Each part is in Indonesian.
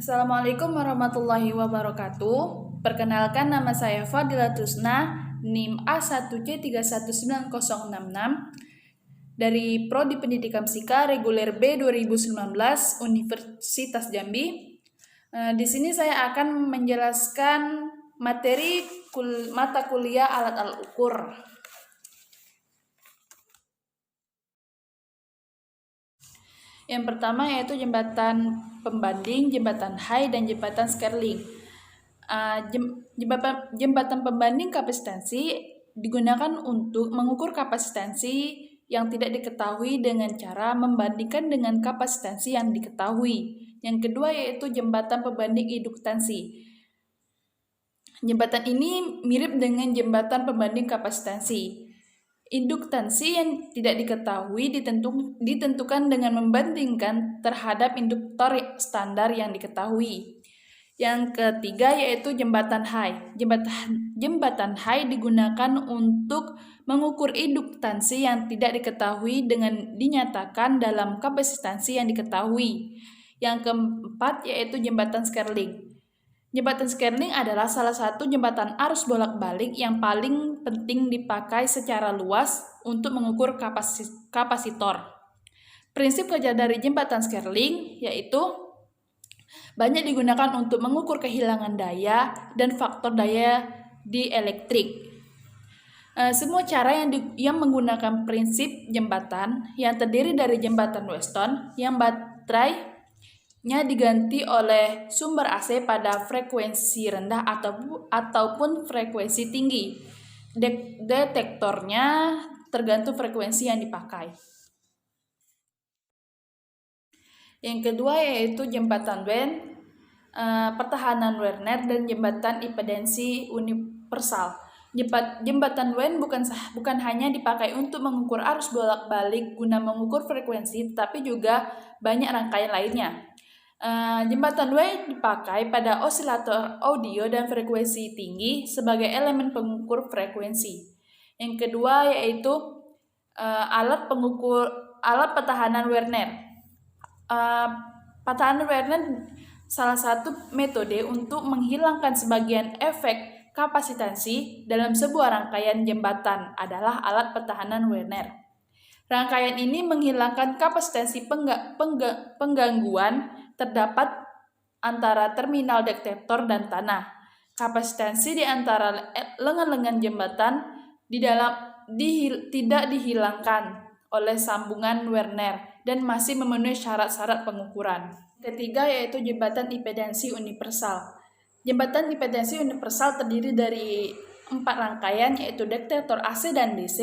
Assalamualaikum warahmatullahi wabarakatuh. Perkenalkan, nama saya Fadila Tusna, NIM A1C319066 dari Prodi Pendidikan Psika Reguler B 2019 Universitas Jambi. Di sini saya akan menjelaskan materi mata kuliah alat-alat ukur. Yang pertama yaitu jembatan pembanding, jembatan Hay, dan jembatan Stirling. Jembatan pembanding kapasitansi digunakan untuk mengukur kapasitansi yang tidak diketahui dengan cara membandingkan dengan kapasitansi yang diketahui. Yang kedua yaitu jembatan pembanding induktansi. Jembatan ini mirip dengan jembatan pembanding kapasitansi. Induktansi yang tidak diketahui ditentukan dengan membandingkan terhadap induktor standar yang diketahui. Yang ketiga yaitu jembatan Hay. Jembatan Hay digunakan untuk mengukur induktansi yang tidak diketahui dengan dinyatakan dalam kapasitansi yang diketahui. Yang keempat yaitu jembatan Stirling. Jembatan Stirling adalah salah satu jembatan arus bolak-balik yang paling penting dipakai secara luas untuk mengukur kapasitor. Prinsip kerja dari jembatan Stirling yaitu banyak digunakan untuk mengukur kehilangan daya dan faktor daya di elektrik. Semua cara yang menggunakan prinsip jembatan yang terdiri dari jembatan Weston yang baterainya diganti oleh sumber AC pada frekuensi rendah ataupun frekuensi tinggi. Detektornya tergantung frekuensi yang dipakai. Yang kedua yaitu jembatan Venn, pertahanan Werner, dan jembatan impedansi universal. Jembatan Venn bukan hanya dipakai untuk mengukur arus bolak-balik guna mengukur frekuensi, tetapi juga banyak rangkaian lainnya. Jembatan Venn dipakai pada osilator audio dan frekuensi tinggi sebagai elemen pengukur frekuensi. Yang kedua yaitu alat pertahanan Werner. Pertahanan Werner salah satu metode untuk menghilangkan sebagian efek kapasitansi dalam sebuah rangkaian jembatan adalah alat pertahanan Werner. Rangkaian ini menghilangkan kapasitansi penggangguan terdapat antara terminal detektor dan tanah. Kapasitansi di antara lengan-lengan jembatan tidak dihilangkan oleh sambungan Werner dan masih memenuhi syarat-syarat pengukuran. Ketiga yaitu jembatan impedansi universal. Jembatan impedansi universal terdiri dari 4 rangkaian yaitu detektor AC dan DC,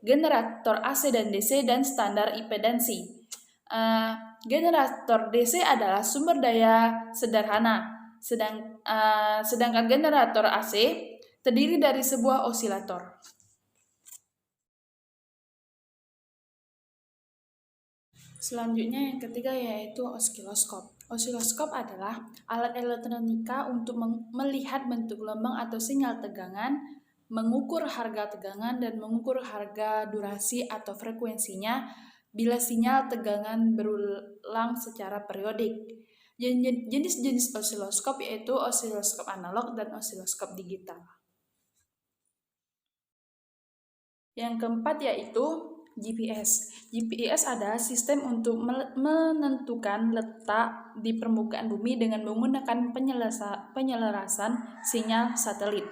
generator AC dan DC, dan standar impedansi. Generator DC adalah sumber daya sederhana, sedangkan generator AC terdiri dari sebuah osilator. Selanjutnya yang ketiga yaitu osiloskop. Osiloskop adalah alat elektronika untuk melihat bentuk gelombang atau sinyal tegangan, mengukur harga tegangan, dan mengukur harga durasi atau frekuensinya bila sinyal tegangan berulang secara periodik. Jenis-jenis osiloskop yaitu osiloskop analog dan osiloskop digital. Yang keempat yaitu GPS. GPS adalah sistem untuk menentukan letak di permukaan bumi dengan menggunakan penyelarasan sinyal satelit.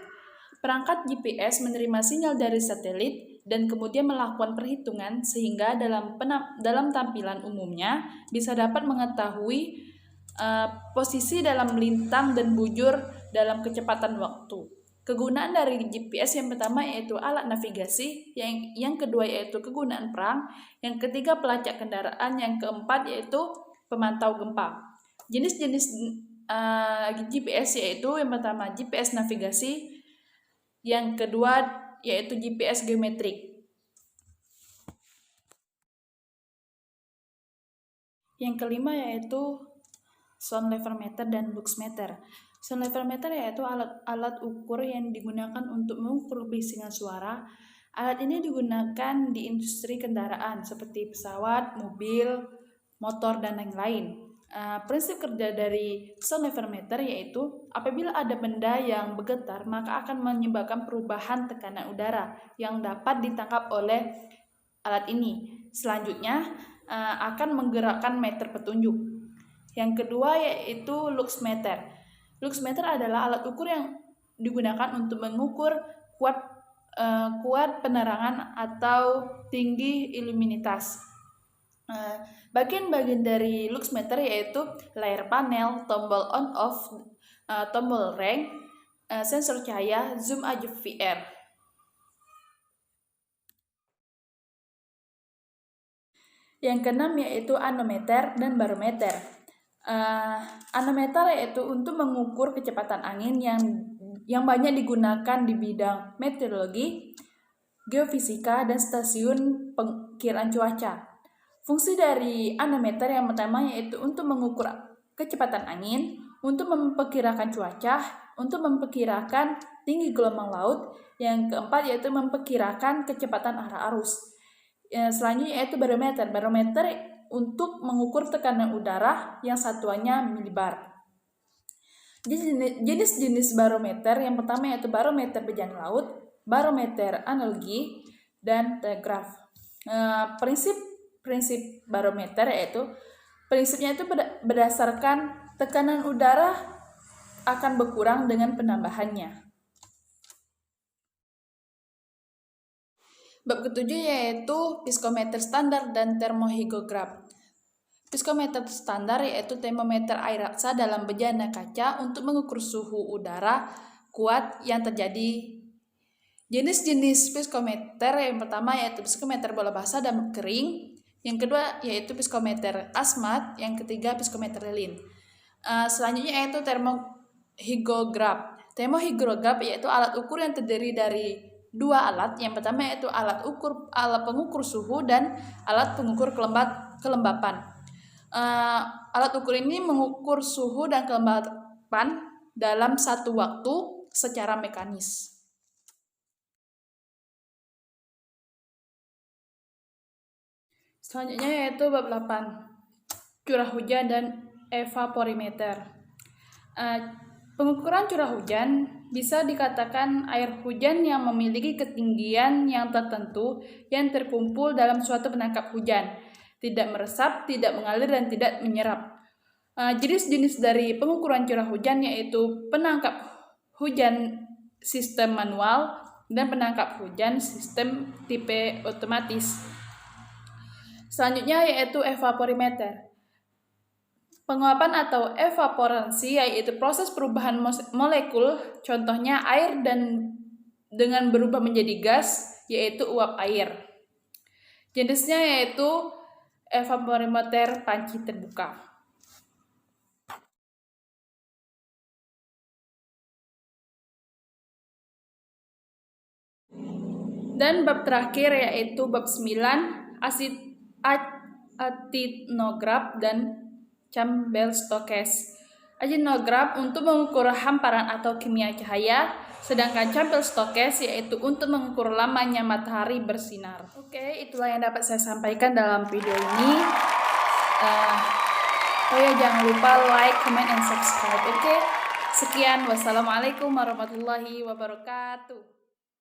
Perangkat GPS menerima sinyal dari satelit dan kemudian melakukan perhitungan sehingga dalam tampilan umumnya bisa dapat mengetahui posisi dalam lintang dan bujur dalam kecepatan waktu. Kegunaan dari GPS yang pertama yaitu alat navigasi, yang kedua yaitu kegunaan perang, yang ketiga pelacak kendaraan, yang keempat yaitu pemantau gempa. Jenis-jenis GPS yaitu yang pertama GPS navigasi, yang kedua yaitu GPS geometrik. Yang kelima yaitu sound level meter dan lux meter. Sound level meter yaitu alat ukur yang digunakan untuk mengukur bisingan suara. Alat ini digunakan di industri kendaraan seperti pesawat, mobil, motor, dan lain-lain. Prinsip kerja dari sonorimeter yaitu apabila ada benda yang bergetar, maka akan menyebabkan perubahan tekanan udara yang dapat ditangkap oleh alat ini. Selanjutnya akan menggerakkan meter petunjuk. Yang kedua yaitu luxmeter. Luxmeter adalah alat ukur yang digunakan untuk mengukur kuat penerangan atau tinggi iluminitas. Bagian-bagian dari luxmeter yaitu layar panel, tombol on/off, tombol rank, sensor cahaya, zoom AVR. Yang keenam yaitu anometer dan barometer. Anometer yaitu untuk mengukur kecepatan angin yang banyak digunakan di bidang meteorologi, geofisika, dan stasiun pengkiraan cuaca. Fungsi dari anometer yang pertama yaitu untuk mengukur kecepatan angin, untuk memperkirakan cuaca, untuk memperkirakan tinggi gelombang laut. Yang keempat yaitu memperkirakan kecepatan arah arus. Selanjutnya yaitu barometer. Barometer untuk mengukur tekanan udara yang satuannya milibar. Jenis-jenis barometer yang pertama yaitu barometer bejana laut, barometer analogi, dan telegraf. Prinsip barometer yaitu prinsipnya itu berdasarkan tekanan udara akan berkurang dengan penambahannya. Bab ketujuh yaitu psikometer standar dan termohigograf. Psikometer standar yaitu termometer air raksa dalam bejana kaca untuk mengukur suhu udara kuat yang terjadi. Jenis-jenis psikometer yang pertama yaitu psikometer bola basah dan kering. Yang kedua yaitu psikometer asmat, yang ketiga psikometer lilin. Selanjutnya yaitu termohigograf. Termohigograf yaitu alat ukur yang terdiri dari dua alat. Yang pertama yaitu alat pengukur suhu dan alat pengukur kelembapan. Alat ukur ini mengukur suhu dan kelembapan dalam satu waktu secara mekanis. Selanjutnya yaitu bab 8, curah hujan dan evaporimeter. Pengukuran curah hujan bisa dikatakan air hujan yang memiliki ketinggian yang tertentu yang terkumpul dalam suatu penangkap hujan, tidak meresap, tidak mengalir, dan tidak menyerap. Jenis-jenis dari pengukuran curah hujan yaitu penangkap hujan sistem manual dan penangkap hujan sistem tipe otomatis. Selanjutnya yaitu evaporimeter. Penguapan atau evaporasi yaitu proses perubahan molekul, contohnya air dengan berubah menjadi gas, yaitu uap air. Jenisnya yaitu evaporimeter panci terbuka. Dan bab terakhir yaitu bab 9, actinograf dan Campbell-Stokes. Actinograf untuk mengukur hamparan atau kimia cahaya, sedangkan Campbell-Stokes yaitu untuk mengukur lamanya matahari bersinar. Oke, itulah yang dapat saya sampaikan dalam video ini. Jangan lupa like, comment, and subscribe. Oke, sekian. Wassalamualaikum warahmatullahi wabarakatuh.